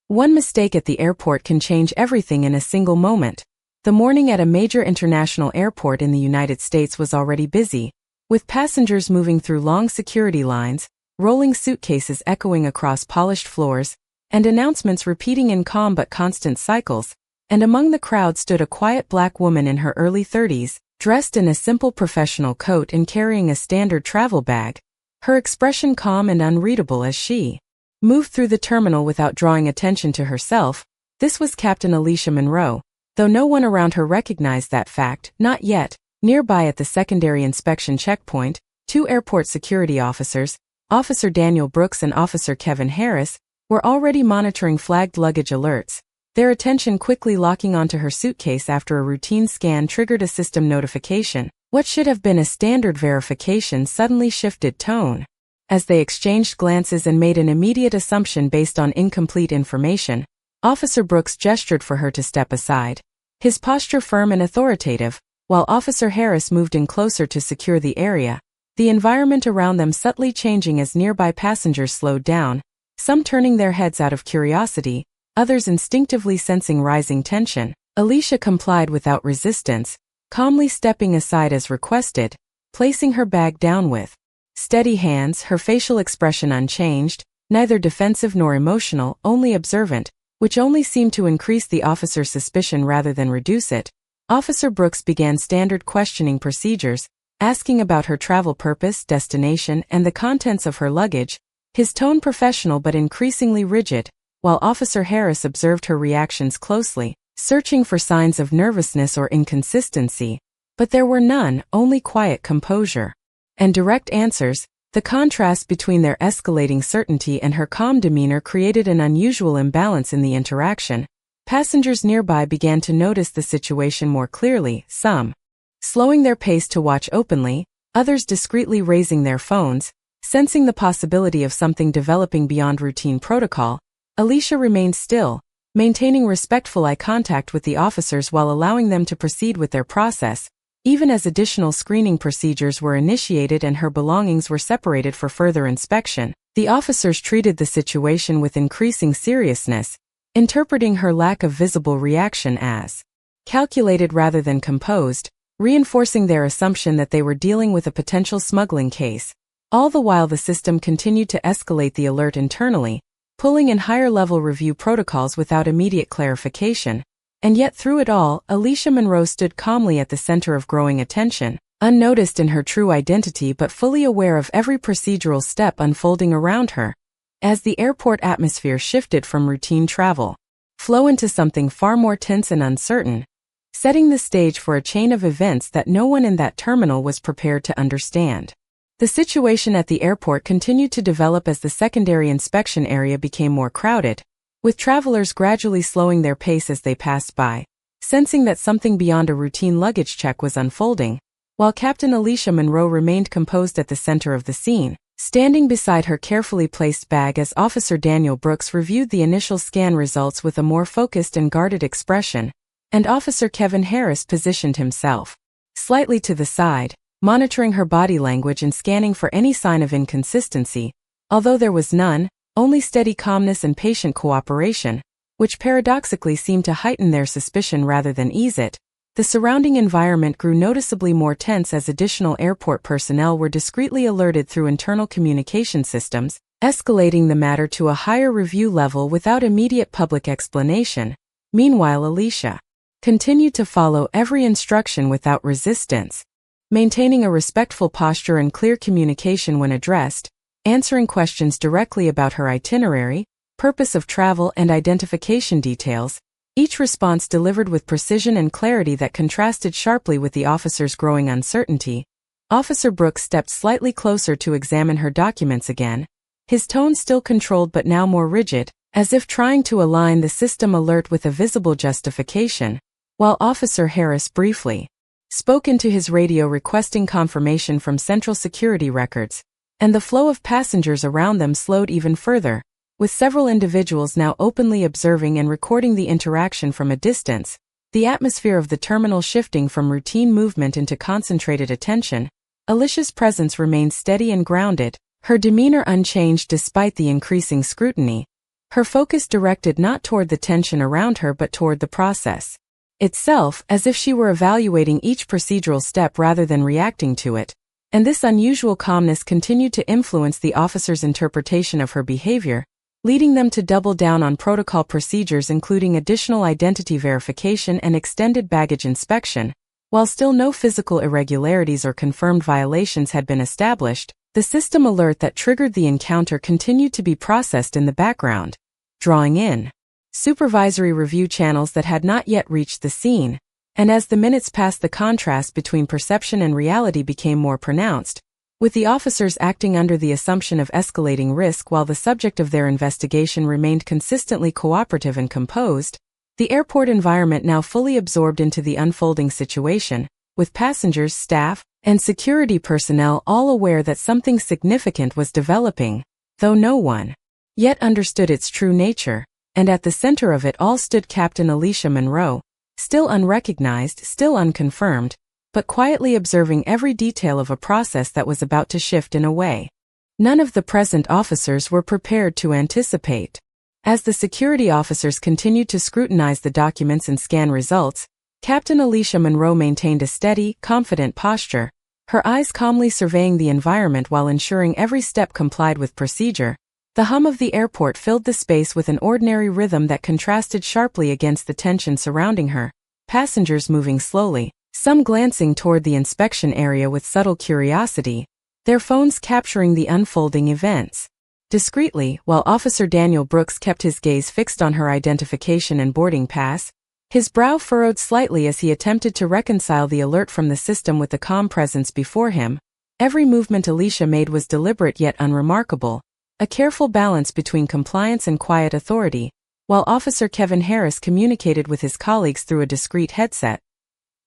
One mistake at the airport can change everything in a single moment. The morning at a major international airport in the United States was already busy, with passengers moving through long security lines, rolling suitcases echoing across polished floors, and announcements repeating in calm but constant cycles, and among the crowd stood a quiet black woman in her early 30s, dressed in a simple professional coat and carrying a standard travel bag, her expression calm and unreadable as she moved through the terminal without drawing attention to herself. This was Captain Alicia Monroe, though no one around her recognized that fact, not yet. Nearby at the secondary inspection checkpoint, two airport security officers, Officer Daniel Brooks and Officer Kevin Harris, were already monitoring flagged luggage alerts, their attention quickly locking onto her suitcase after a routine scan triggered a system notification. What should have been a standard verification suddenly shifted tone. As they exchanged glances and made an immediate assumption based on incomplete information, Officer Brooks gestured for her to step aside, his posture firm and authoritative, while Officer Harris moved in closer to secure the area, the environment around them subtly changing as nearby passengers slowed down, some turning their heads out of curiosity, others instinctively sensing rising tension. Alicia complied without resistance, calmly stepping aside as requested, placing her bag down with steady hands, her facial expression unchanged, neither defensive nor emotional, only observant, which only seemed to increase the officer's suspicion rather than reduce it. Officer Brooks began standard questioning procedures, asking about her travel purpose, destination, and the contents of her luggage, his tone professional but increasingly rigid, while Officer Harris observed her reactions closely, searching for signs of nervousness or inconsistency. But there were none, only quiet composure and direct answers. The contrast between their escalating certainty and her calm demeanor created an unusual imbalance in the interaction. Passengers nearby began to notice the situation more clearly, some slowing their pace to watch openly, others discreetly raising their phones, sensing the possibility of something developing beyond routine protocol. Alicia remained still, maintaining respectful eye contact with the officers while allowing them to proceed with their process, even as additional screening procedures were initiated and her belongings were separated for further inspection. The officers treated the situation with increasing seriousness, interpreting her lack of visible reaction as calculated rather than composed, reinforcing their assumption that they were dealing with a potential smuggling case. All the while the system continued to escalate the alert internally, pulling in higher-level review protocols without immediate clarification. And yet through it all, Alicia Monroe stood calmly at the center of growing attention, unnoticed in her true identity but fully aware of every procedural step unfolding around her. As the airport atmosphere shifted from routine travel flow into something far more tense and uncertain, setting the stage for a chain of events that no one in that terminal was prepared to understand. The situation at the airport continued to develop as the secondary inspection area became more crowded, with travelers gradually slowing their pace as they passed by, sensing that something beyond a routine luggage check was unfolding, while Captain Alicia Monroe remained composed at the center of the scene, standing beside her carefully placed bag as Officer Daniel Brooks reviewed the initial scan results with a more focused and guarded expression, and Officer Kevin Harris positioned himself slightly to the side, monitoring her body language and scanning for any sign of inconsistency, although there was none, only steady calmness and patient cooperation, which paradoxically seemed to heighten their suspicion rather than ease it. The surrounding environment grew noticeably more tense as additional airport personnel were discreetly alerted through internal communication systems, escalating the matter to a higher review level without immediate public explanation. Meanwhile, Alicia continued to follow every instruction without resistance, maintaining a respectful posture and clear communication when addressed, answering questions directly about her itinerary, purpose of travel, and identification details, each response delivered with precision and clarity that contrasted sharply with the officer's growing uncertainty. Officer Brooks stepped slightly closer to examine her documents again, his tone still controlled but now more rigid, as if trying to align the system alert with a visible justification, while Officer Harris briefly spoke into his radio requesting confirmation from Central Security records, and the flow of passengers around them slowed even further, with several individuals now openly observing and recording the interaction from a distance, the atmosphere of the terminal shifting from routine movement into concentrated attention. Alicia's presence remained steady and grounded, her demeanor unchanged despite the increasing scrutiny. her focus directed not toward the tension around her but toward the process itself, as if she were evaluating each procedural step rather than reacting to it. And this unusual calmness continued to influence the officer's interpretation of her behavior, leading them to double down on protocol procedures including additional identity verification and extended baggage inspection. While still no physical irregularities or confirmed violations had been established, the system alert that triggered the encounter continued to be processed in the background, drawing in supervisory review channels that had not yet reached the scene. And as the minutes passed, the contrast between perception and reality became more pronounced, with the officers acting under the assumption of escalating risk while the subject of their investigation remained consistently cooperative and composed. The airport environment now fully absorbed into the unfolding situation, with passengers, staff, and security personnel all aware that something significant was developing, though no one yet understood its true nature. And at the center of it all stood Captain Alicia Monroe, still unrecognized, still unconfirmed, but quietly observing every detail of a process that was about to shift in a way none of the present officers were prepared to anticipate. As the security officers continued to scrutinize the documents and scan results, Captain Alicia Monroe maintained a steady, confident posture, her eyes calmly surveying the environment while ensuring every step complied with procedure. The hum of the airport filled the space with an ordinary rhythm that contrasted sharply against the tension surrounding her, passengers moving slowly, some glancing toward the inspection area with subtle curiosity, their phones capturing the unfolding events discreetly, while Officer Daniel Brooks kept his gaze fixed on her identification and boarding pass, his brow furrowed slightly as he attempted to reconcile the alert from the system with the calm presence before him. Every movement Alicia made was deliberate yet unremarkable, a careful balance between compliance and quiet authority, while Officer Kevin Harris communicated with his colleagues through a discreet headset.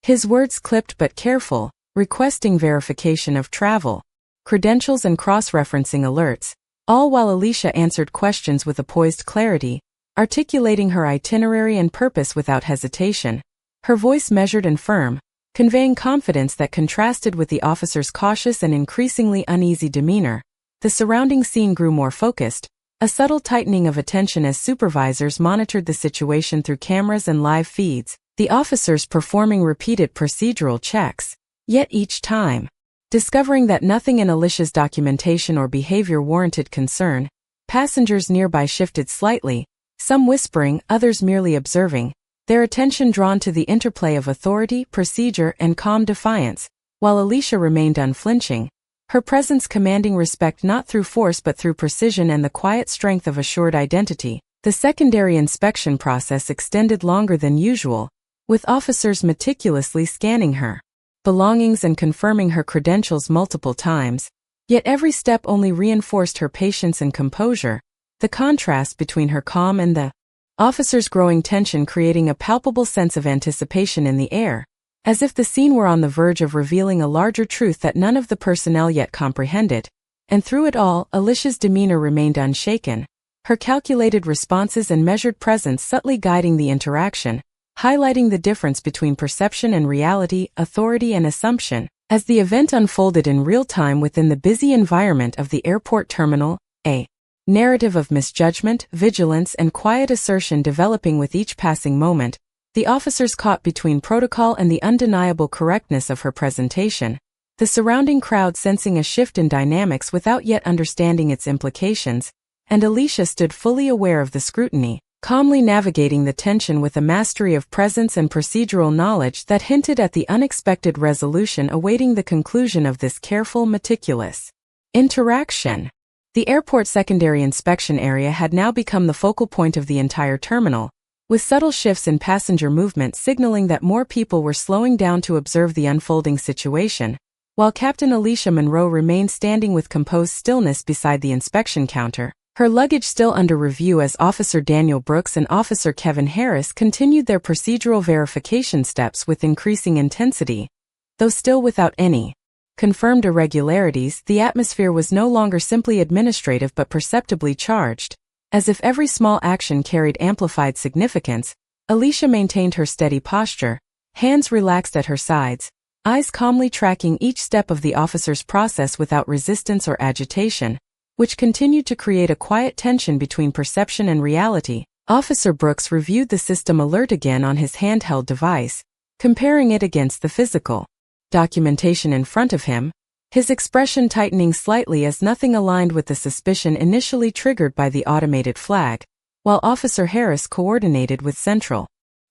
His words clipped but careful, requesting verification of travel credentials and cross-referencing alerts, all while Alicia answered questions with a poised clarity, articulating her itinerary and purpose without hesitation, her voice measured and firm, conveying confidence that contrasted with the officer's cautious and increasingly uneasy demeanor. The surrounding scene grew more focused, a subtle tightening of attention as supervisors monitored the situation through cameras and live feeds, the officers performing repeated procedural checks, yet each time discovering that nothing in Alicia's documentation or behavior warranted concern. Passengers nearby shifted slightly, some whispering, others merely observing, their attention drawn to the interplay of authority, procedure, and calm defiance, while Alicia remained unflinching, her presence commanding respect not through force but through precision and the quiet strength of assured identity. The secondary inspection process extended longer than usual, with officers meticulously scanning her belongings and confirming her credentials multiple times, yet every step only reinforced her patience and composure, the contrast between her calm and the officer's growing tension creating a palpable sense of anticipation in the air, as if the scene were on the verge of revealing a larger truth that none of the personnel yet comprehended. And through it all, Alicia's demeanor remained unshaken, her calculated responses and measured presence subtly guiding the interaction, highlighting the difference between perception and reality, authority and assumption. As the event unfolded in real time within the busy environment of the airport terminal, a narrative of misjudgment, vigilance, and quiet assertion developing with each passing moment, the officers caught between protocol and the undeniable correctness of her presentation, the surrounding crowd sensing a shift in dynamics without yet understanding its implications, and Alicia stood fully aware of the scrutiny, calmly navigating the tension with a mastery of presence and procedural knowledge that hinted at the unexpected resolution awaiting the conclusion of this careful, meticulous interaction. The airport secondary inspection area had now become the focal point of the entire terminal, with subtle shifts in passenger movement signaling that more people were slowing down to observe the unfolding situation, while Captain Alicia Monroe remained standing with composed stillness beside the inspection counter, her luggage still under review as Officer Daniel Brooks and Officer Kevin Harris continued their procedural verification steps with increasing intensity. Though still without any confirmed irregularities, the atmosphere was no longer simply administrative but perceptibly charged. As if every small action carried amplified significance, Alicia maintained her steady posture, hands relaxed at her sides, eyes calmly tracking each step of the officer's process without resistance or agitation. which continued to create a quiet tension between perception and reality. Officer Brooks reviewed the system alert again on his handheld device, comparing it against the physical documentation in front of him, his expression tightening slightly as nothing aligned with the suspicion initially triggered by the automated flag, while Officer Harris coordinated with Central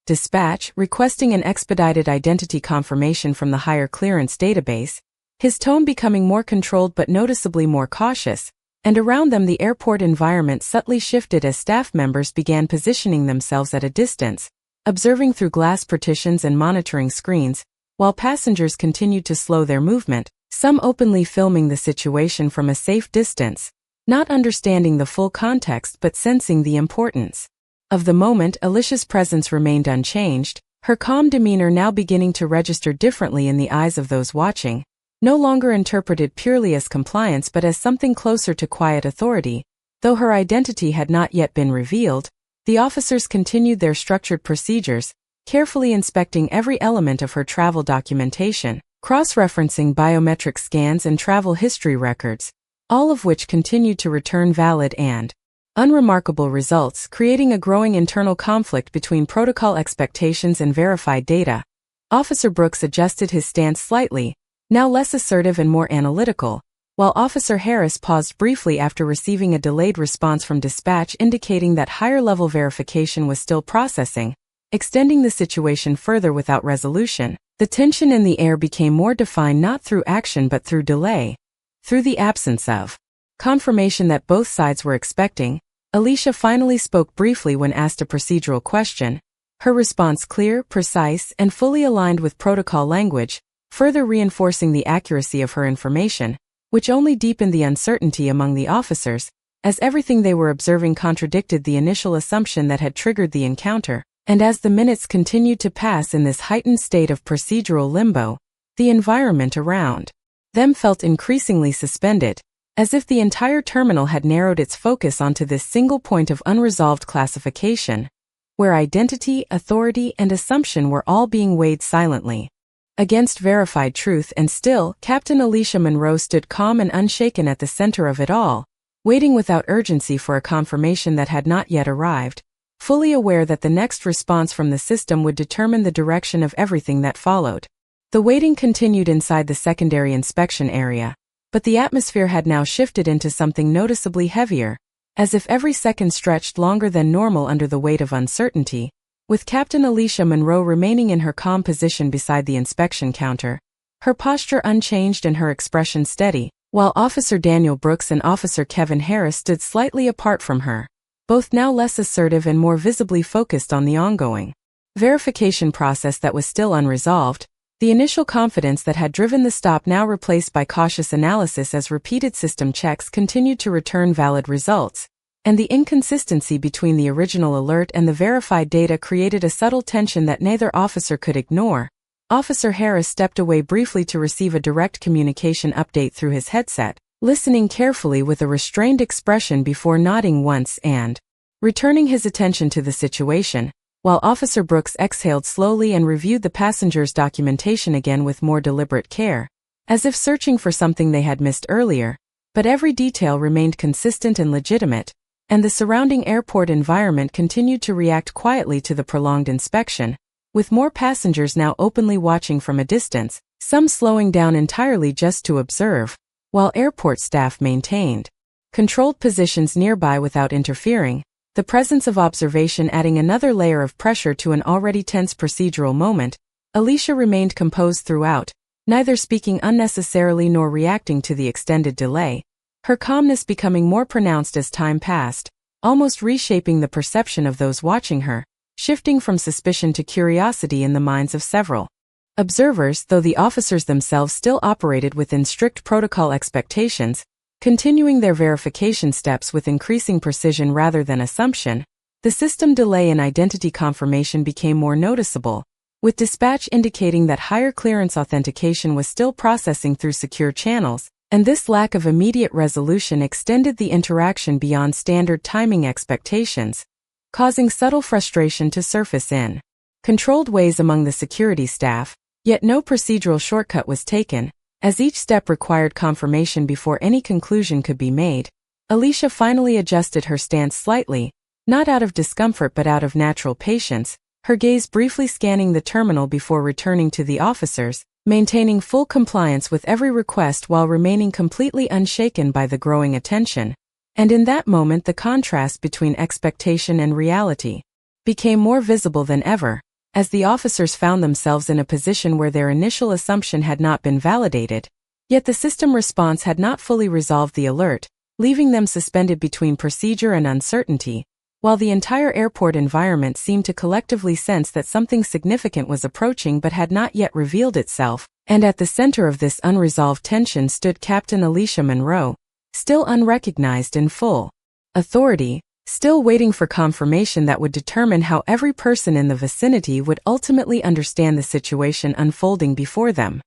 Dispatch, requesting an expedited identity confirmation from the higher clearance database, his tone becoming more controlled but noticeably more cautious, and around them the airport environment subtly shifted as staff members began positioning themselves at a distance, observing through glass partitions and monitoring screens, while passengers continued to slow their movement, some openly filming the situation from a safe distance, not understanding the full context but sensing the importance of the moment. Alicia's presence remained unchanged, her calm demeanor now beginning to register differently in the eyes of those watching, no longer interpreted purely as compliance but as something closer to quiet authority. Though her identity had not yet been revealed, the officers continued their structured procedures, carefully inspecting every element of her travel documentation, cross-referencing biometric scans and travel history records, all of which continued to return valid and unremarkable results, creating a growing internal conflict between protocol expectations and verified data. Officer Brooks adjusted his stance slightly, now less assertive and more analytical, while Officer Harris paused briefly after receiving a delayed response from dispatch indicating that higher-level verification was still processing, extending the situation further without resolution. The tension in the air became more defined not through action but through delay, through the absence of confirmation that both sides were expecting. Alicia finally spoke briefly when asked a procedural question, her response clear, precise, and fully aligned with protocol language, further reinforcing the accuracy of her information, which only deepened the uncertainty among the officers, as everything they were observing contradicted the initial assumption that had triggered the encounter. And as the minutes continued to pass in this heightened state of procedural limbo, the environment around them felt increasingly suspended, as if the entire terminal had narrowed its focus onto this single point of unresolved classification, where identity, authority, and assumption were all being weighed silently against verified truth. And still, Captain Alicia Monroe stood calm and unshaken at the center of it all, waiting without urgency for a confirmation that had not yet arrived, fully aware that the next response from the system would determine the direction of everything that followed. The waiting continued inside the secondary inspection area, but the atmosphere had now shifted into something noticeably heavier, as if every second stretched longer than normal under the weight of uncertainty. With Captain Alicia Monroe remaining in her calm position beside the inspection counter, her posture unchanged and her expression steady, while Officer Daniel Brooks and Officer Kevin Harris stood slightly apart from her, both now less assertive and more visibly focused on the ongoing verification process that was still unresolved. The initial confidence that had driven the stop now replaced by cautious analysis as repeated system checks continued to return valid results, and the inconsistency between the original alert and the verified data created a subtle tension that neither officer could ignore. Officer Harris stepped away briefly to receive a direct communication update through his headset, listening carefully with a restrained expression before nodding once and returning his attention to the situation, while Officer Brooks exhaled slowly and reviewed the passengers' documentation again with more deliberate care, as if searching for something they had missed earlier. But every detail remained consistent and legitimate, and the surrounding airport environment continued to react quietly to the prolonged inspection, with more passengers now openly watching from a distance, some slowing down entirely just to observe, while airport staff maintained controlled positions nearby without interfering, the presence of observation adding another layer of pressure to an already tense procedural moment. Alicia remained composed throughout, neither speaking unnecessarily nor reacting to the extended delay, her calmness becoming more pronounced as time passed, almost reshaping the perception of those watching her, shifting from suspicion to curiosity in the minds of several observers. Though the officers themselves still operated within strict protocol expectations, continuing their verification steps with increasing precision rather than assumption, the system delay in identity confirmation became more noticeable, with dispatch indicating that higher clearance authentication was still processing through secure channels, and this lack of immediate resolution extended the interaction beyond standard timing expectations, causing subtle frustration to surface in controlled ways among the security staff. Yet no procedural shortcut was taken, as each step required confirmation before any conclusion could be made. Alicia finally adjusted her stance slightly, not out of discomfort but out of natural patience, her gaze briefly scanning the terminal before returning to the officers, maintaining full compliance with every request while remaining completely unshaken by the growing attention. And in that moment the contrast between expectation and reality became more visible than ever, as the officers found themselves in a position where their initial assumption had not been validated, yet the system response had not fully resolved the alert, leaving them suspended between procedure and uncertainty, while the entire airport environment seemed to collectively sense that something significant was approaching but had not yet revealed itself. And at the center of this unresolved tension stood Captain Alicia Monroe, still unrecognized in full authority, still waiting for confirmation that would determine how every person in the vicinity would ultimately understand the situation unfolding before them.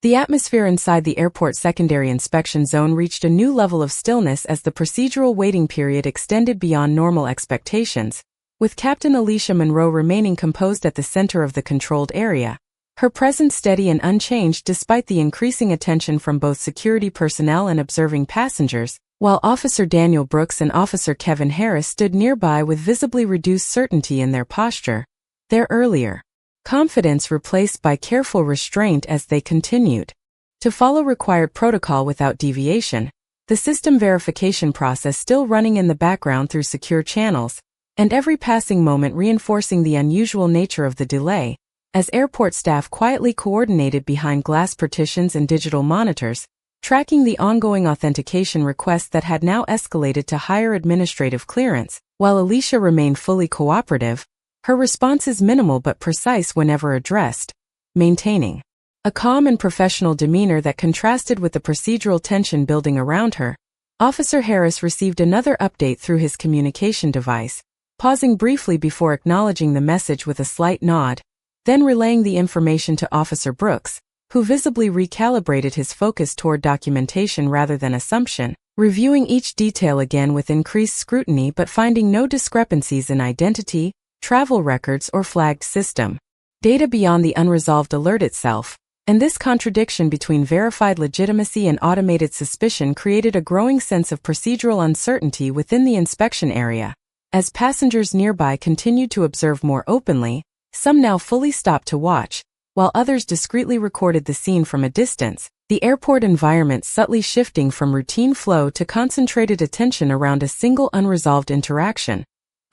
The atmosphere inside the airport secondary inspection zone reached a new level of stillness as the procedural waiting period extended beyond normal expectations, with Captain Alicia Monroe remaining composed at the center of the controlled area, her presence steady and unchanged despite the increasing attention from both security personnel and observing passengers, while Officer Daniel Brooks and Officer Kevin Harris stood nearby with visibly reduced certainty in their posture, their earlier confidence replaced by careful restraint as they continued to follow required protocol without deviation, the system verification process still running in the background through secure channels, and every passing moment reinforcing the unusual nature of the delay, as airport staff quietly coordinated behind glass partitions and digital monitors, tracking the ongoing authentication requests that had now escalated to higher administrative clearance. While Alicia remained fully cooperative, her responses minimal but precise whenever addressed, maintaining a calm and professional demeanor that contrasted with the procedural tension building around her. Officer Harris received another update through his communication device, pausing briefly before acknowledging the message with a slight nod, then relaying the information to Officer Brooks, who visibly recalibrated his focus toward documentation rather than assumption, reviewing each detail again with increased scrutiny but finding no discrepancies in identity, travel records, or flagged system data beyond the unresolved alert itself. And this contradiction between verified legitimacy and automated suspicion created a growing sense of procedural uncertainty within the inspection area. As passengers nearby continued to observe more openly, some now fully stopped to watch, while others discreetly recorded the scene from a distance, the airport environment subtly shifting from routine flow to concentrated attention around a single unresolved interaction,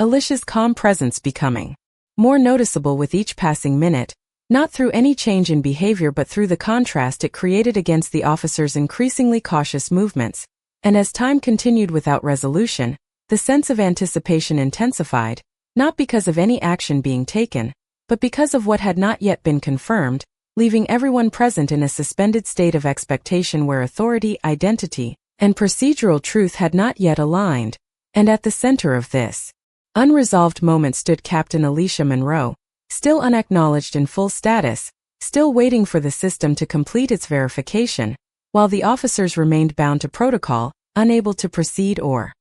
Alicia's calm presence becoming more noticeable with each passing minute, not through any change in behavior but through the contrast it created against the officer's increasingly cautious movements. And as time continued without resolution, the sense of anticipation intensified, not because of any action being taken, but because of what had not yet been confirmed, leaving everyone present in a suspended state of expectation where authority, identity, and procedural truth had not yet aligned. And at the center of this unresolved moment stood Captain Alicia Monroe, still unacknowledged in full status, still waiting for the system to complete its verification, while the officers remained bound to protocol, unable to proceed or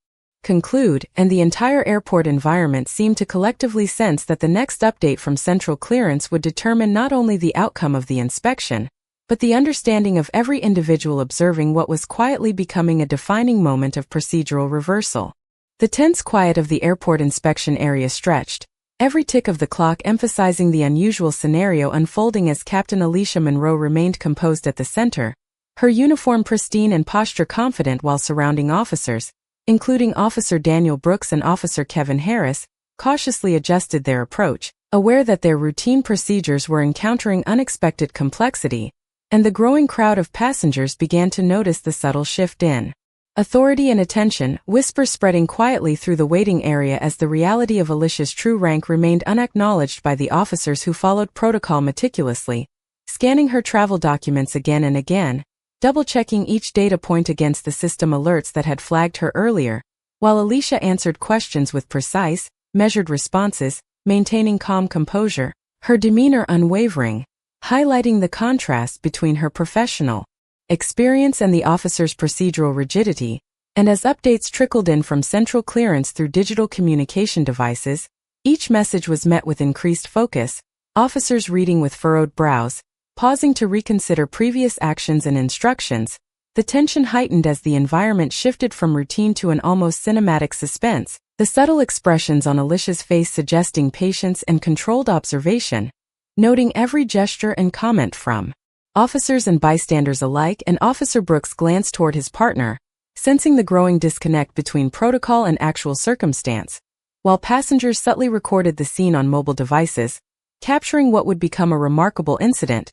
conclude, and the entire airport environment seemed to collectively sense that the next update from Central Clearance would determine not only the outcome of the inspection, but the understanding of every individual observing what was quietly becoming a defining moment of procedural reversal. The tense quiet of the airport inspection area stretched, every tick of the clock emphasizing the unusual scenario unfolding as Captain Alicia Monroe remained composed at the center, her uniform pristine and posture confident while surrounding officers, including Officer Daniel Brooks and Officer Kevin Harris, cautiously adjusted their approach, aware that their routine procedures were encountering unexpected complexity, and the growing crowd of passengers began to notice the subtle shift in authority and attention, whispers spreading quietly through the waiting area as the reality of Alicia's true rank remained unacknowledged by the officers who followed protocol meticulously, scanning her travel documents again and again, double-checking each data point against the system alerts that had flagged her earlier, while Alicia answered questions with precise, measured responses, maintaining calm composure, her demeanor unwavering, highlighting the contrast between her professional experience and the officer's procedural rigidity. And as updates trickled in from Central Clearance through digital communication devices, each message was met with increased focus, officers reading with furrowed brows, pausing to reconsider previous actions and instructions, The tension heightened as the environment shifted from routine to an almost cinematic suspense, the subtle expressions on Alicia's face suggesting patience and controlled observation, noting every gesture and comment from officers and bystanders alike, and Officer Brooks glanced toward his partner, sensing the growing disconnect between protocol and actual circumstance, while passengers subtly recorded the scene on mobile devices, capturing what would become a remarkable incident.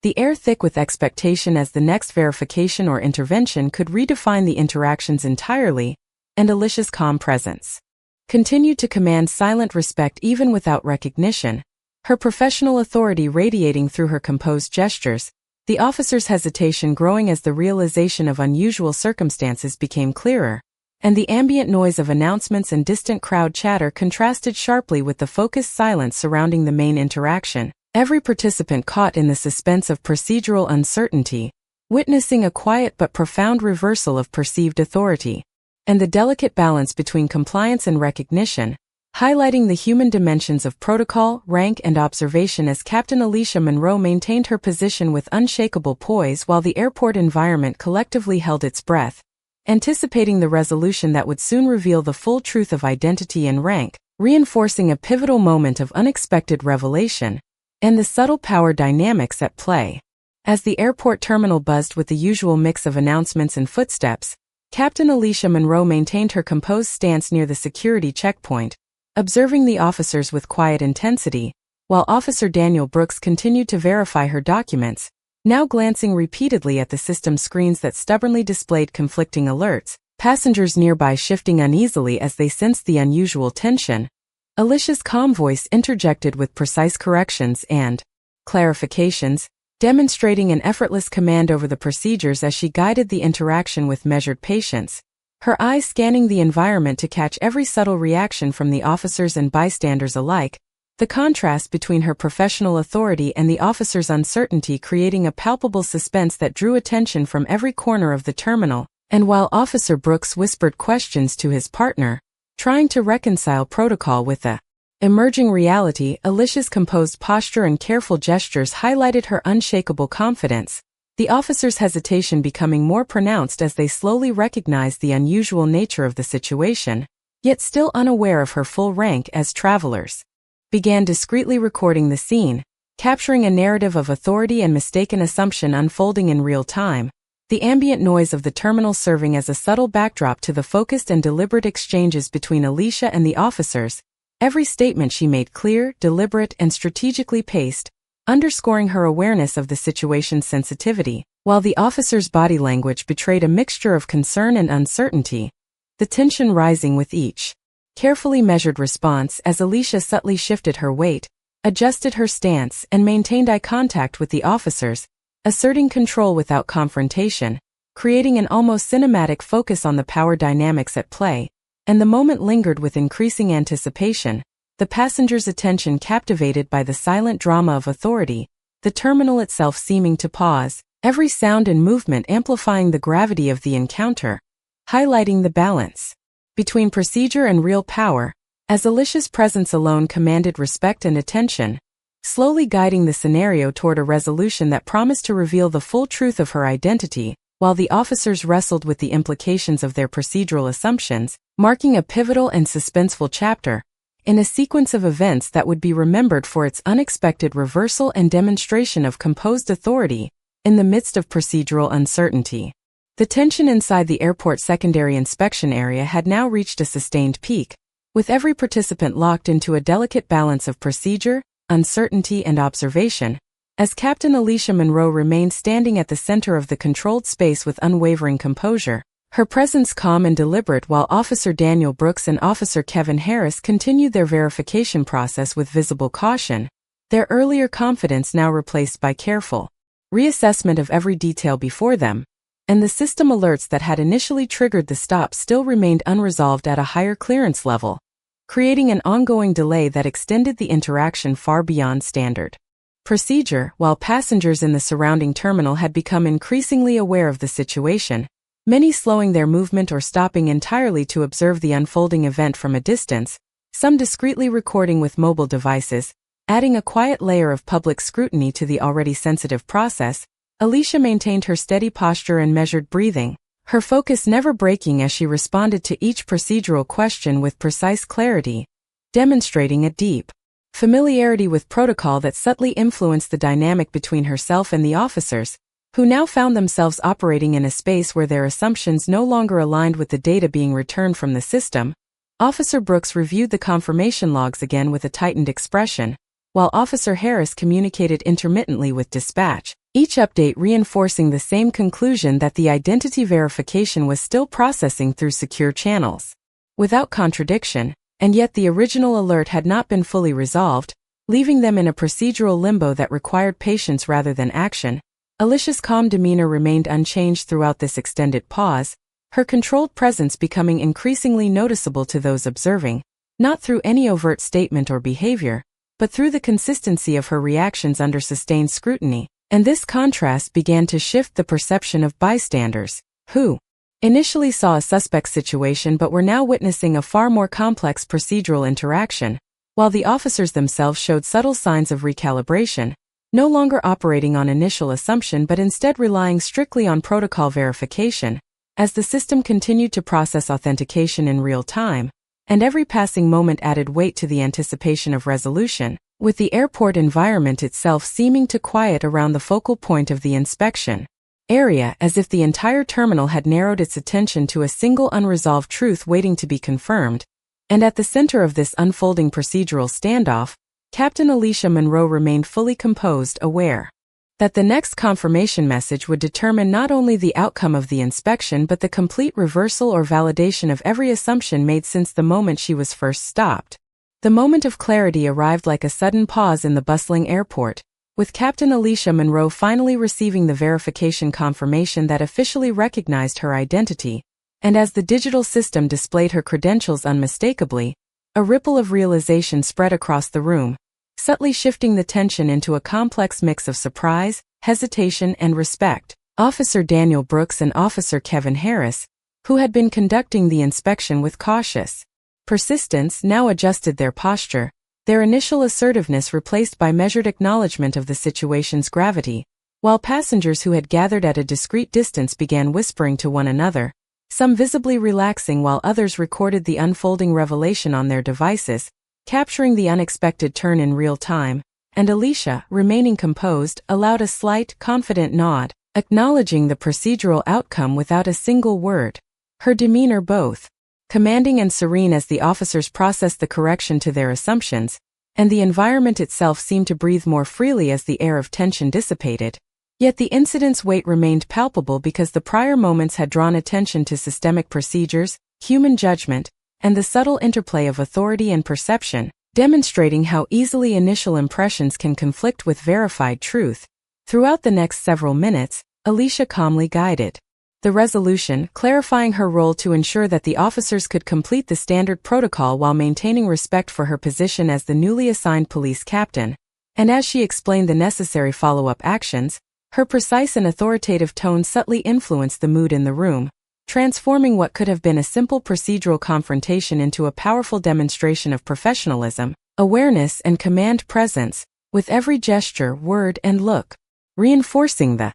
The air thick with expectation as the next verification or intervention could redefine the interactions entirely, and Alicia's calm presence continued to command silent respect even without recognition, her professional authority radiating through her composed gestures, the officer's hesitation growing as the realization of unusual circumstances became clearer, and the ambient noise of announcements and distant crowd chatter contrasted sharply with the focused silence surrounding the main interaction. Every participant caught in the suspense of procedural uncertainty, witnessing a quiet but profound reversal of perceived authority, and the delicate balance between compliance and recognition, highlighting the human dimensions of protocol, rank, and observation as Captain Alicia Monroe maintained her position with unshakable poise while the airport environment collectively held its breath, anticipating the resolution that would soon reveal the full truth of identity and rank, reinforcing a pivotal moment of unexpected revelation, and the subtle power dynamics at play. As the airport terminal buzzed with the usual mix of announcements and footsteps, Captain Alicia Monroe maintained her composed stance near the security checkpoint, observing the officers with quiet intensity, while Officer Daniel Brooks continued to verify her documents, now glancing repeatedly at the system screens that stubbornly displayed conflicting alerts, passengers nearby shifting uneasily as they sensed the unusual tension. Alicia's calm voice interjected with precise corrections and clarifications, demonstrating an effortless command over the procedures as she guided the interaction with measured patience, her eyes scanning the environment to catch every subtle reaction from the officers and bystanders alike, the contrast between her professional authority and the officer's uncertainty creating a palpable suspense that drew attention from every corner of the terminal. And while Officer Brooks whispered questions to his partner, trying to reconcile protocol with the emerging reality, Alicia's composed posture and careful gestures highlighted her unshakable confidence, the officers' hesitation becoming more pronounced as they slowly recognized the unusual nature of the situation, yet still unaware of her full rank as travelers began discreetly recording the scene, capturing a narrative of authority and mistaken assumption unfolding in real time, the ambient noise of the terminal serving as a subtle backdrop to the focused and deliberate exchanges between Alicia and the officers, every statement she made clear, deliberate, and strategically paced, underscoring her awareness of the situation's sensitivity, while the officer's body language betrayed a mixture of concern and uncertainty, the tension rising with each carefully measured response as Alicia subtly shifted her weight, adjusted her stance, and maintained eye contact with the officers, asserting control without confrontation, creating an almost cinematic focus on the power dynamics at play, and the moment lingered with increasing anticipation, the passengers' attention captivated by the silent drama of authority, the terminal itself seeming to pause, every sound and movement amplifying the gravity of the encounter, highlighting the balance between procedure and real power, as Alicia's presence alone commanded respect and attention, slowly guiding the scenario toward a resolution that promised to reveal the full truth of her identity, while the officers wrestled with the implications of their procedural assumptions, marking a pivotal and suspenseful chapter in a sequence of events that would be remembered for its unexpected reversal and demonstration of composed authority in the midst of procedural uncertainty. The tension inside the airport secondary inspection area had now reached a sustained peak, with every participant locked into a delicate balance of procedure, uncertainty, and observation, as Captain Alicia Monroe remained standing at the center of the controlled space with unwavering composure, her presence calm and deliberate, while Officer Daniel Brooks and Officer Kevin Harris continued their verification process with visible caution, their earlier confidence now replaced by careful reassessment of every detail before them, and the system alerts that had initially triggered the stop still remained unresolved at a higher clearance level, creating an ongoing delay that extended the interaction far beyond standard procedure. While passengers in the surrounding terminal had become increasingly aware of the situation, many slowing their movement or stopping entirely to observe the unfolding event from a distance, some discreetly recording with mobile devices, adding a quiet layer of public scrutiny to the already sensitive process, Alicia maintained her steady posture and measured breathing, her focus never breaking as she responded to each procedural question with precise clarity, demonstrating a deep familiarity with protocol that subtly influenced the dynamic between herself and the officers, who now found themselves operating in a space where their assumptions no longer aligned with the data being returned from the system. Officer Brooks reviewed the confirmation logs again with a tightened expression, while Officer Harris communicated intermittently with dispatch, each update reinforcing the same conclusion that the identity verification was still processing through secure channels. Without contradiction, and yet the original alert had not been fully resolved, leaving them in a procedural limbo that required patience rather than action. Alicia's calm demeanor remained unchanged throughout this extended pause, her controlled presence becoming increasingly noticeable to those observing, not through any overt statement or behavior, but through the consistency of her reactions under sustained scrutiny. And this contrast began to shift the perception of bystanders, who initially saw a suspect situation but were now witnessing a far more complex procedural interaction, while the officers themselves showed subtle signs of recalibration, no longer operating on initial assumption but instead relying strictly on protocol verification, as the system continued to process authentication in real time, and every passing moment added weight to the anticipation of resolution, with the airport environment itself seeming to quiet around the focal point of the inspection area, as if the entire terminal had narrowed its attention to a single unresolved truth waiting to be confirmed. And at the center of this unfolding procedural standoff, Captain Alicia Monroe remained fully composed, aware that the next confirmation message would determine not only the outcome of the inspection but the complete reversal or validation of every assumption made since the moment she was first stopped. The moment of clarity arrived like a sudden pause in the bustling airport, with Captain Alicia Monroe finally receiving the verification confirmation that officially recognized her identity, and as the digital system displayed her credentials unmistakably, a ripple of realization spread across the room, subtly shifting the tension into a complex mix of surprise, hesitation, and respect. Officer Daniel Brooks and Officer Kevin Harris, who had been conducting the inspection with cautious persistence, now adjusted their posture, their initial assertiveness replaced by measured acknowledgement of the situation's gravity, while passengers who had gathered at a discreet distance began whispering to one another, some visibly relaxing while others recorded the unfolding revelation on their devices, capturing the unexpected turn in real time, and Alicia, remaining composed, allowed a slight, confident nod, acknowledging the procedural outcome without a single word, her demeanor both commanding and serene as the officers processed the correction to their assumptions, and the environment itself seemed to breathe more freely as the air of tension dissipated. Yet the incident's weight remained palpable because the prior moments had drawn attention to systemic procedures, human judgment, and the subtle interplay of authority and perception, demonstrating how easily initial impressions can conflict with verified truth. Throughout the next several minutes, Alicia calmly guided the resolution, clarifying her role to ensure that the officers could complete the standard protocol while maintaining respect for her position as the newly assigned police captain. And as she explained the necessary follow-up actions, her precise and authoritative tone subtly influenced the mood in the room, transforming what could have been a simple procedural confrontation into a powerful demonstration of professionalism, awareness, and command presence, with every gesture, word, and look reinforcing the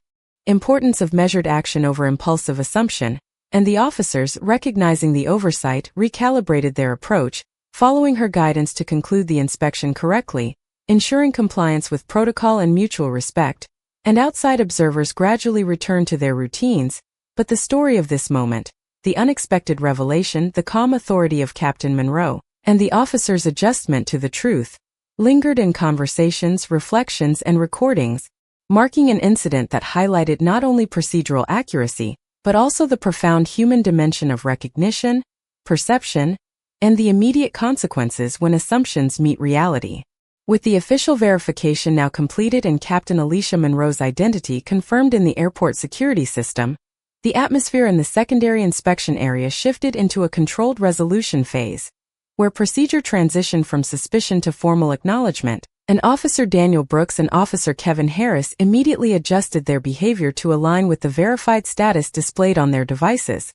importance of measured action over impulsive assumption, and the officers, recognizing the oversight, recalibrated their approach, following her guidance to conclude the inspection correctly, ensuring compliance with protocol and mutual respect, and outside observers gradually returned to their routines. But the story of this moment, the unexpected revelation, the calm authority of Captain Monroe, and the officer's adjustment to the truth, lingered in conversations, reflections, and recordings, marking an incident that highlighted not only procedural accuracy, but also the profound human dimension of recognition, perception, and the immediate consequences when assumptions meet reality. With the official verification now completed and Captain Alicia Monroe's identity confirmed in the airport security system, the atmosphere in the secondary inspection area shifted into a controlled resolution phase, where procedure transitioned from suspicion to formal acknowledgement, and Officer Daniel Brooks and Officer Kevin Harris immediately adjusted their behavior to align with the verified status displayed on their devices,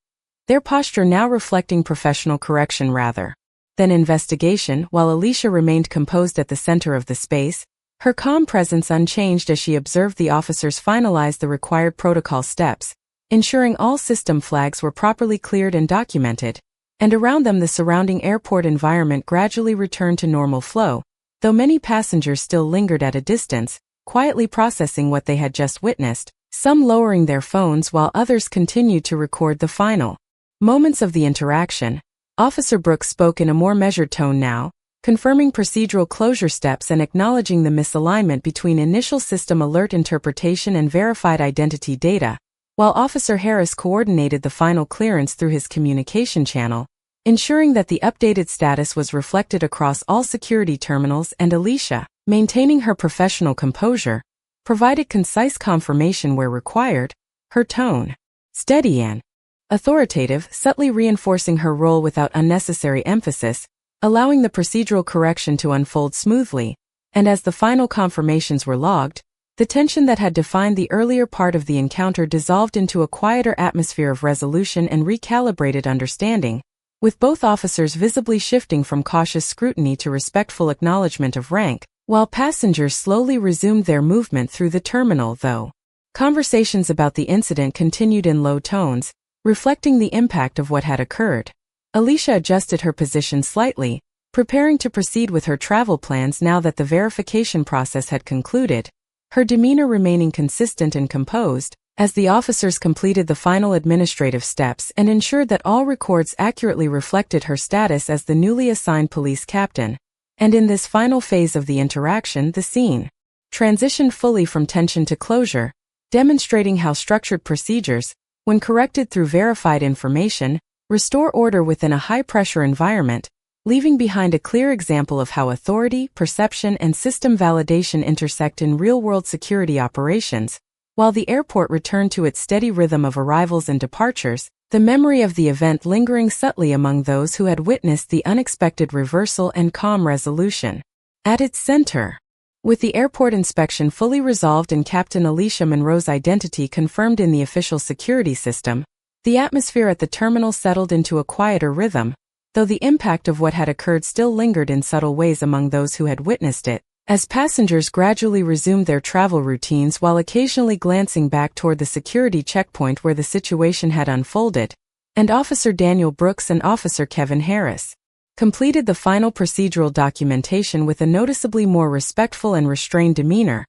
their posture now reflecting professional correction rather than investigation. While Alicia remained composed at the center of the space, her calm presence unchanged as she observed the officers finalize the required protocol steps, ensuring all system flags were properly cleared and documented, and around them the surrounding airport environment gradually returned to normal flow, though many passengers still lingered at a distance, quietly processing what they had just witnessed, some lowering their phones while others continued to record the final moments of the interaction. Officer Brooks spoke in a more measured tone now, confirming procedural closure steps and acknowledging the misalignment between initial system alert interpretation and verified identity data, while Officer Harris coordinated the final clearance through his communication channel, ensuring that the updated status was reflected across all security terminals, and Alicia, maintaining her professional composure, provided concise confirmation where required, her tone steady and authoritative, subtly reinforcing her role without unnecessary emphasis, allowing the procedural correction to unfold smoothly. And as the final confirmations were logged, the tension that had defined the earlier part of the encounter dissolved into a quieter atmosphere of resolution and recalibrated understanding, with both officers visibly shifting from cautious scrutiny to respectful acknowledgement of rank, while passengers slowly resumed their movement through the terminal. Though conversations about the incident continued in low tones, reflecting the impact of what had occurred, Alicia adjusted her position slightly, preparing to proceed with her travel plans now that the verification process had concluded, her demeanor remaining consistent and composed, as the officers completed the final administrative steps and ensured that all records accurately reflected her status as the newly assigned police captain. And in this final phase of the interaction, the scene transitioned fully from tension to closure, demonstrating how structured procedures, when corrected through verified information, restore order within a high-pressure environment, leaving behind a clear example of how authority, perception, and system validation intersect in real-world security operations. While the airport returned to its steady rhythm of arrivals and departures, the memory of the event lingering subtly among those who had witnessed the unexpected reversal and calm resolution. At its center, with the airport inspection fully resolved and Captain Alicia Monroe's identity confirmed in the official security system, the atmosphere at the terminal settled into a quieter rhythm, though the impact of what had occurred still lingered in subtle ways among those who had witnessed it, as passengers gradually resumed their travel routines while occasionally glancing back toward the security checkpoint where the situation had unfolded, and Officer Daniel Brooks and Officer Kevin Harris completed the final procedural documentation with a noticeably more respectful and restrained demeanor,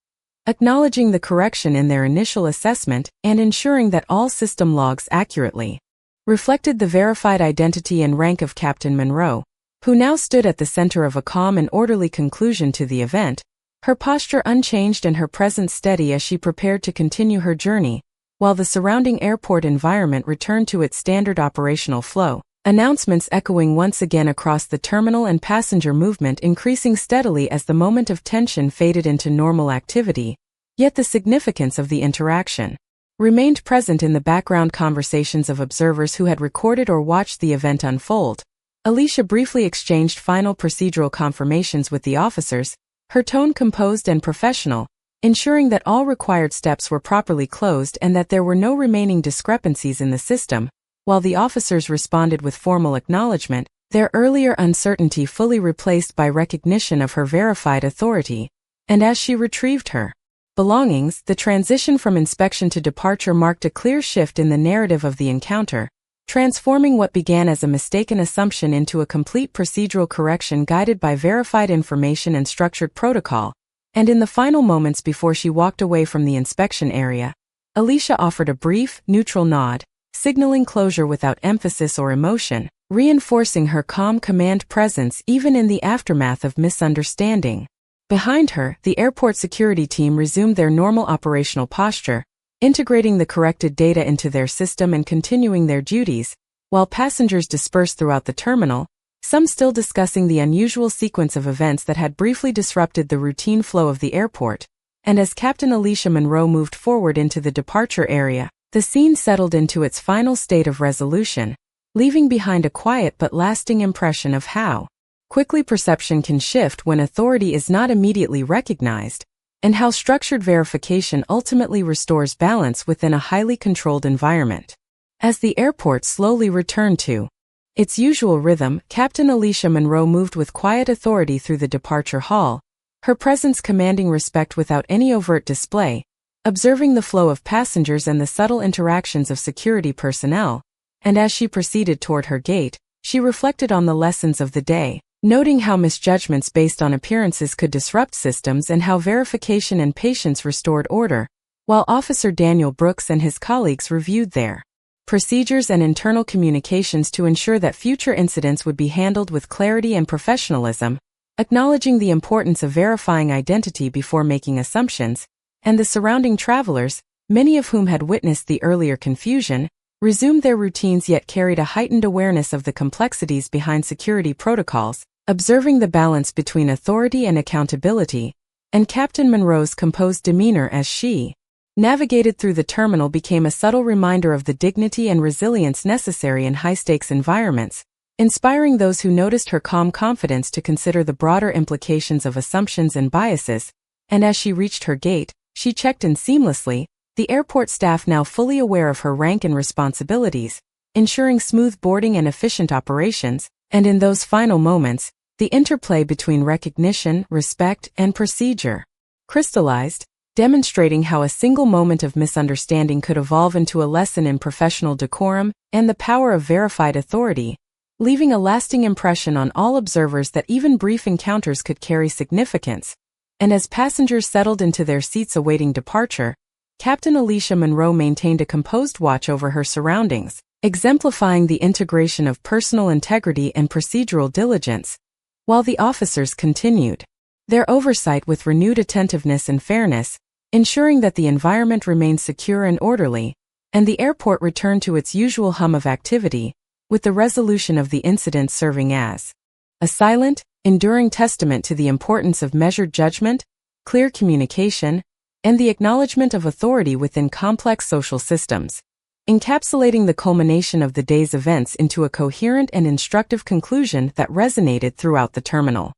acknowledging the correction in their initial assessment and ensuring that all system logs accurately reflected the verified identity and rank of Captain Monroe, who now stood at the center of a calm and orderly conclusion to the event, her posture unchanged and her presence steady as she prepared to continue her journey, while the surrounding airport environment returned to its standard operational flow, announcements echoing once again across the terminal and passenger movement increasing steadily as the moment of tension faded into normal activity. Yet the significance of the interaction remained present in the background conversations of observers who had recorded or watched the event unfold. Alicia briefly exchanged final procedural confirmations with the officers, her tone composed and professional, ensuring that all required steps were properly closed and that there were no remaining discrepancies in the system. While the officers responded with formal acknowledgement, their earlier uncertainty fully replaced by recognition of her verified authority. And as she retrieved her belongings, the transition from inspection to departure marked a clear shift in the narrative of the encounter, transforming what began as a mistaken assumption into a complete procedural correction guided by verified information and structured protocol. And in the final moments before she walked away from the inspection area, Alicia offered a brief, neutral nod, signaling closure without emphasis or emotion, reinforcing her calm command presence even in the aftermath of misunderstanding. Behind her, the airport security team resumed their normal operational posture, integrating the corrected data into their system and continuing their duties, while passengers dispersed throughout the terminal, some still discussing the unusual sequence of events that had briefly disrupted the routine flow of the airport. And as Captain Alicia Monroe moved forward into the departure area, the scene settled into its final state of resolution, leaving behind a quiet but lasting impression of how quickly perception can shift when authority is not immediately recognized, and how structured verification ultimately restores balance within a highly controlled environment. As the airport slowly returned to its usual rhythm, Captain Alicia Monroe moved with quiet authority through the departure hall, her presence commanding respect without any overt display, observing the flow of passengers and the subtle interactions of security personnel, and as she proceeded toward her gate, she reflected on the lessons of the day, noting how misjudgments based on appearances could disrupt systems and how verification and patience restored order, while Officer Daniel Brooks and his colleagues reviewed their procedures and internal communications to ensure that future incidents would be handled with clarity and professionalism, acknowledging the importance of verifying identity before making assumptions, and the surrounding travelers, many of whom had witnessed the earlier confusion, resumed their routines yet carried a heightened awareness of the complexities behind security protocols, observing the balance between authority and accountability, and Captain Monroe's composed demeanor as she navigated through the terminal became a subtle reminder of the dignity and resilience necessary in high-stakes environments, inspiring those who noticed her calm confidence to consider the broader implications of assumptions and biases, and as she reached her gate, she checked in seamlessly, the airport staff now fully aware of her rank and responsibilities, ensuring smooth boarding and efficient operations, and in those final moments, the interplay between recognition, respect, and procedure crystallized, demonstrating how a single moment of misunderstanding could evolve into a lesson in professional decorum and the power of verified authority, leaving a lasting impression on all observers that even brief encounters could carry significance. And as passengers settled into their seats awaiting departure, Captain Alicia Monroe maintained a composed watch over her surroundings, exemplifying the integration of personal integrity and procedural diligence, while the officers continued their oversight with renewed attentiveness and fairness, ensuring that the environment remained secure and orderly, and the airport returned to its usual hum of activity, with the resolution of the incident serving as a silent, enduring testament to the importance of measured judgment, clear communication, and the acknowledgement of authority within complex social systems, encapsulating the culmination of the day's events into a coherent and instructive conclusion that resonated throughout the terminal.